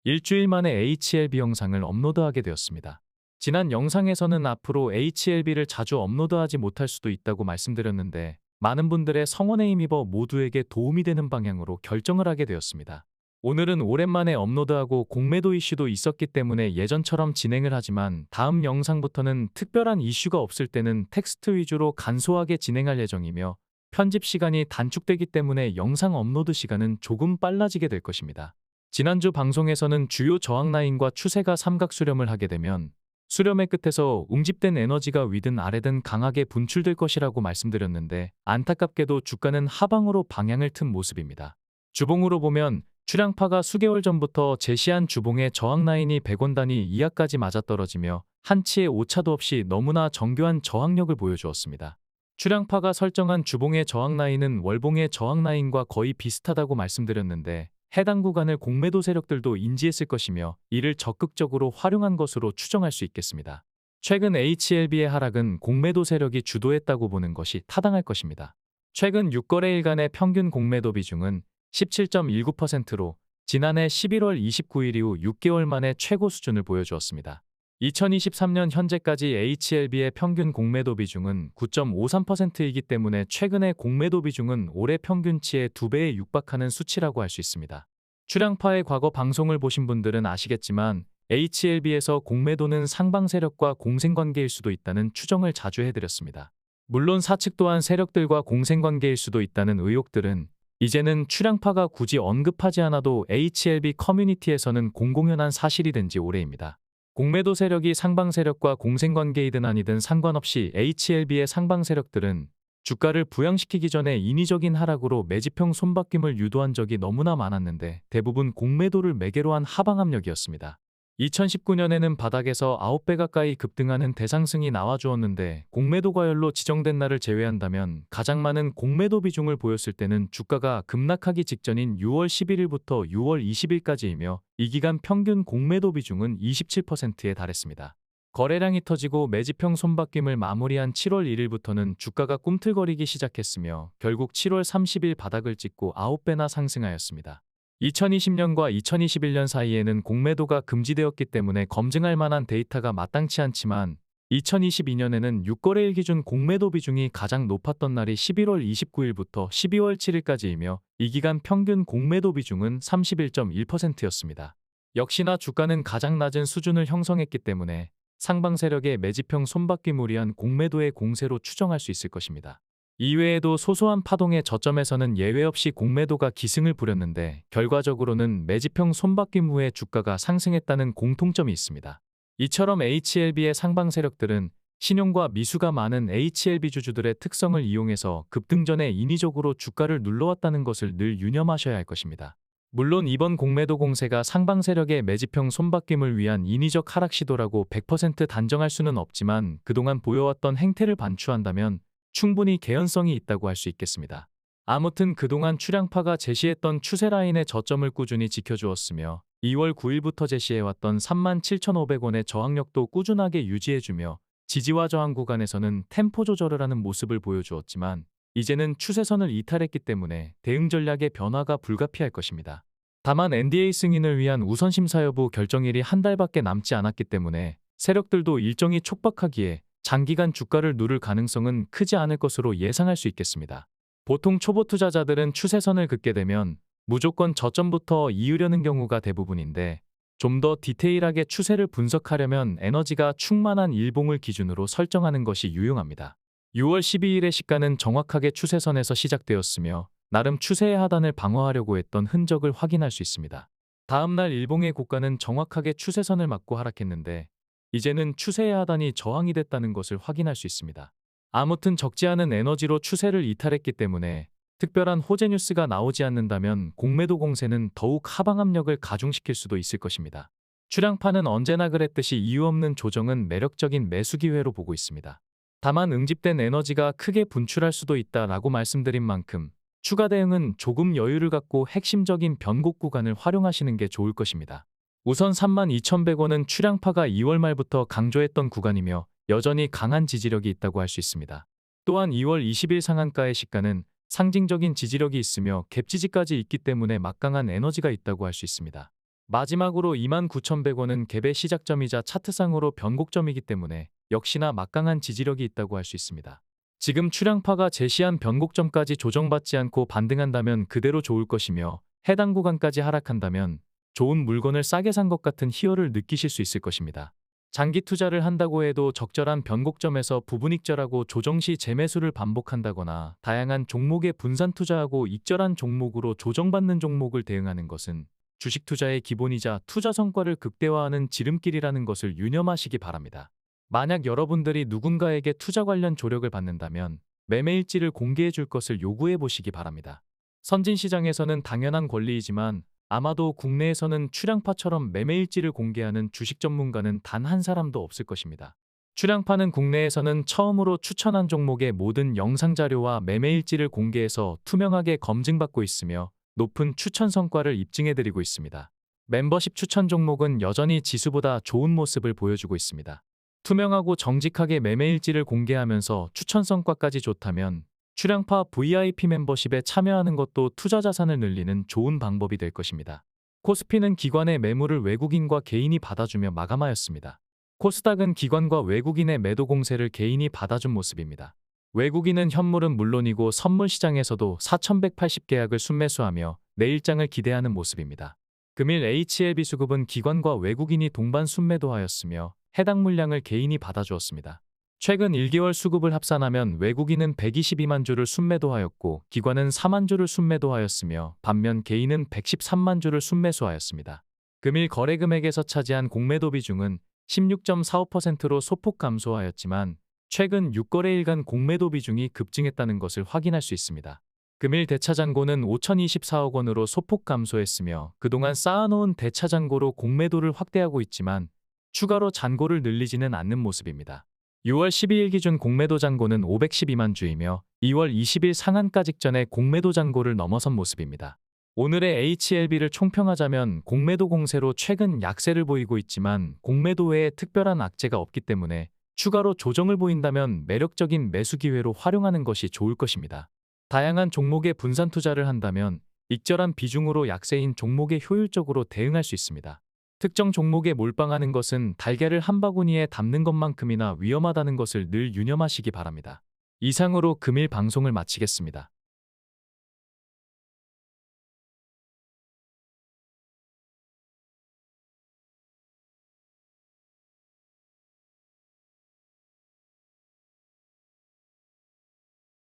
일주일 만에 HLB 영상을 업로드하게 되었습니다. 지난 영상에서는 앞으로 HLB를 자주 업로드하지 못할 수도 있다고 말씀드렸는데 많은 분들의 성원에 힘입어 모두에게 도움이 되는 방향으로 결정을 하게 되었습니다. 오늘은 오랜만에 업로드하고 공매도 이슈도 있었기 때문에 예전처럼 진행을 하지만 다음 영상부터는 특별한 이슈가 없을 때는 텍스트 위주로 간소하게 진행할 예정이며 편집 시간이 단축되기 때문에 영상 업로드 시간은 조금 빨라지게 될 것입니다. 지난주 방송에서는 주요 저항 라인과 추세가 삼각 수렴을 하게 되면 수렴의 끝에서 웅집된 에너지가 위든 아래든 강하게 분출될 것이라고 말씀드렸는데 안타깝게도 주가는 하방으로 방향을 튼 모습입니다. 주봉으로 보면 출향파가 수개월 전부터 제시한 주봉의 저항 라인이 100원 단위 이하까지 맞아떨어지며 한치의 오차도 없이 너무나 정교한 저항력을 보여주었습니다. 출향파가 설정한 주봉의 저항 라인은 월봉의 저항 라인과 거의 비슷하다고 말씀드렸는데 해당 구간을 공매도 세력들도 인지했을 것이며 이를 적극적으로 활용한 것으로 추정할 수 있겠습니다. 최근 HLB의 하락은 공매도 세력이 주도했다고 보는 것이 타당할 것입니다. 최근 6거래일간의 평균 공매도 비중은 17.19%로 지난해 11월 29일 이후 6개월 만에 최고 수준을 보여주었습니다. 2023년 현재까지 HLB의 평균 공매도 비중은 9.53%이기 때문에 최근의 공매도 비중은 올해 평균치의 2배에 육박하는 수치라고 할 수 있습니다. 출향파의 과거 방송을 보신 분들은 아시겠지만 HLB에서 공매도는 상방 세력과 공생관계일 수도 있다는 추정을 자주 해드렸습니다. 물론 사측 또한 세력들과 공생관계일 수도 있다는 의혹들은 이제는 출향파가 굳이 언급하지 않아도 HLB 커뮤니티에서는 공공연한 사실이 된 지 오래입니다. 공매도 세력이 상방 세력과 공생관계이든 아니든 상관없이 HLB의 상방 세력들은 주가를 부양시키기 전에 인위적인 하락으로 매집형 손바뀜을 유도한 적이 너무나 많았는데 대부분 공매도를 매개로 한 하방 압력이었습니다. 2019년에는 바닥에서 9배 가까이 급등하는 대상승이 나와주었는데 공매도 과열로 지정된 날을 제외한다면 가장 많은 공매도 비중을 보였을 때는 주가가 급락하기 직전인 6월 11일부터 6월 20일까지이며 이 기간 평균 공매도 비중은 27%에 달했습니다. 거래량이 터지고 매집형 손바뀜을 마무리한 7월 1일부터는 주가가 꿈틀거리기 시작했으며 결국 7월 30일 바닥을 찍고 9배나 상승하였습니다. 2020년과 2021년 사이에는 공매도가 금지되었기 때문에 검증할 만한 데이터가 마땅치 않지만 2022년에는 6거래일 기준 공매도 비중이 가장 높았던 날이 11월 29일부터 12월 7일까지이며 이 기간 평균 공매도 비중은 31.1%였습니다. 역시나 주가는 가장 낮은 수준을 형성했기 때문에 상방 세력의 매집형 손바뀜을 위한 공매도의 공세로 추정할 수 있을 것입니다. 이외에도 소소한 파동의 저점에서는 예외 없이 공매도가 기승을 부렸는데 결과적으로는 매집형 손바뀜 후에 주가가 상승했다는 공통점이 있습니다. 이처럼 HLB의 상방 세력들은 신용과 미수가 많은 HLB 주주들의 특성을 이용해서 급등 전에 인위적으로 주가를 눌러왔다는 것을 늘 유념하셔야 할 것입니다. 물론 이번 공매도 공세가 상방 세력의 매집형 손바뀜을 위한 인위적 하락 시도라고 100% 단정할 수는 없지만 그동안 보여왔던 행태를 반추한다면 충분히 개연성이 있다고 할 수 있겠습니다. 아무튼 그동안 출향파가 제시했던 추세라인의 저점을 꾸준히 지켜주었으며 2월 9일부터 제시해왔던 37,500원의 저항력도 꾸준하게 유지해주며 지지와 저항 구간에서는 템포 조절을 하는 모습을 보여주었지만 이제는 추세선을 이탈했기 때문에 대응 전략의 변화가 불가피할 것입니다. 다만 NDA 승인을 위한 우선심사 여부 결정일이 한 달밖에 남지 않았기 때문에 세력들도 일정이 촉박하기에 장기간 주가를 누를 가능성은 크지 않을 것으로 예상할 수 있겠습니다. 보통 초보 투자자들은 추세선을 긋게 되면 무조건 저점부터 이으려는 경우가 대부분인데 좀 더 디테일하게 추세를 분석하려면 에너지가 충만한 일봉을 기준으로 설정하는 것이 유용합니다. 6월 12일의 시가는 정확하게 추세선에서 시작되었으며 나름 추세의 하단을 방어하려고 했던 흔적을 확인할 수 있습니다. 다음날 일봉의 고가는 정확하게 추세선을 맞고 하락했는데 이제는 추세의 하단이 저항이 됐다는 것을 확인할 수 있습니다. 아무튼 적지 않은 에너지로 추세를 이탈했기 때문에 특별한 호재 뉴스가 나오지 않는다면 공매도 공세는 더욱 하방 압력을 가중시킬 수도 있을 것입니다. 출향파는 언제나 그랬듯이 이유 없는 조정은 매력적인 매수 기회로 보고 있습니다. 다만 응집된 에너지가 크게 분출할 수도 있다라고 말씀드린 만큼 추가 대응은 조금 여유를 갖고 핵심적인 변곡 구간을 활용하시는 게 좋을 것입니다. 우선 32,100원은 출향파가 2월 말부터 강조했던 구간이며 여전히 강한 지지력이 있다고 할 수 있습니다. 또한 2월 20일 상한가의 시가는 상징적인 지지력이 있으며 갭 지지까지 있기 때문에 막강한 에너지가 있다고 할 수 있습니다. 마지막으로 29,100원은 갭의 시작점이자 차트상으로 변곡점이기 때문에 역시나 막강한 지지력이 있다고 할 수 있습니다. 지금 출량파가 제시한 변곡점까지 조정받지 않고 반등한다면 그대로 좋을 것이며 해당 구간까지 하락한다면 좋은 물건을 싸게 산 것 같은 희열을 느끼실 수 있을 것입니다. 장기 투자를 한다고 해도 적절한 변곡점에서 부분익절하고 조정 시 재매수를 반복한다거나 다양한 종목에 분산 투자하고 익절한 종목으로 조정받는 종목을 대응하는 것은 주식 투자의 기본이자 투자 성과를 극대화하는 지름길이라는 것을 유념하시기 바랍니다. 만약 여러분들이 누군가에게 투자 관련 조력을 받는다면 매매일지를 공개해 줄 것을 요구해 보시기 바랍니다. 선진시장에서는 당연한 권리이지만 아마도 국내에서는 출량파처럼 매매일지를 공개하는 주식 전문가는 단 한 사람도 없을 것입니다. 출량파는 국내에서는 처음으로 추천한 종목의 모든 영상 자료와 매매일지를 공개해서 투명하게 검증받고 있으며 높은 추천 성과를 입증해드리고 있습니다. 멤버십 추천 종목은 여전히 지수보다 좋은 모습을 보여주고 있습니다. 투명하고 정직하게 매매일지를 공개하면서 추천 성과까지 좋다면 출량파 VIP 멤버십에 참여하는 것도 투자 자산을 늘리는 좋은 방법이 될 것입니다. 코스피는 기관의 매물을 외국인과 개인이 받아주며 마감하였습니다. 코스닥은 기관과 외국인의 매도 공세를 개인이 받아준 모습입니다. 외국인은 현물은 물론이고 선물 시장에서도 4,180계약을 순매수하며 내일장을 기대하는 모습입니다. 금일 HLB 수급은 기관과 외국인이 동반 순매도하였으며 해당 물량을 개인이 받아주었습니다. 최근 1개월 수급을 합산하면 외국인은 122만 주를 순매도하였고 기관은 4만 주를 순매도하였으며 반면 개인은 113만 주를 순매수하였습니다. 금일 거래 금액에서 차지한 공매도 비중은 16.45%로 소폭 감소하였지만 최근 6거래일간 공매도 비중이 급증했다는 것을 확인할 수 있습니다. 금일 대차잔고는 5,024억 원으로 소폭 감소했으며 그동안 쌓아놓은 대차잔고로 공매도를 확대하고 있지만 추가로 잔고를 늘리지는 않는 모습입니다. 6월 12일 기준 공매도 잔고는 512만 주이며 2월 20일 상한가 직전에 공매도 잔고를 넘어선 모습입니다. 오늘의 HLB를 총평하자면 공매도 공세로 최근 약세를 보이고 있지만 공매도 외에 특별한 악재가 없기 때문에 추가로 조정을 보인다면 매력적인 매수 기회로 활용하는 것이 좋을 것입니다. 다양한 종목에 분산 투자를 한다면 익절한 비중으로 약세인 종목에 효율적으로 대응할 수 있습니다. 특정 종목에 몰빵하는 것은 달걀을 한 바구니에 담는 것만큼이나 위험하다는 것을 늘 유념하시기 바랍니다. 이상으로 금일 방송을 마치겠습니다.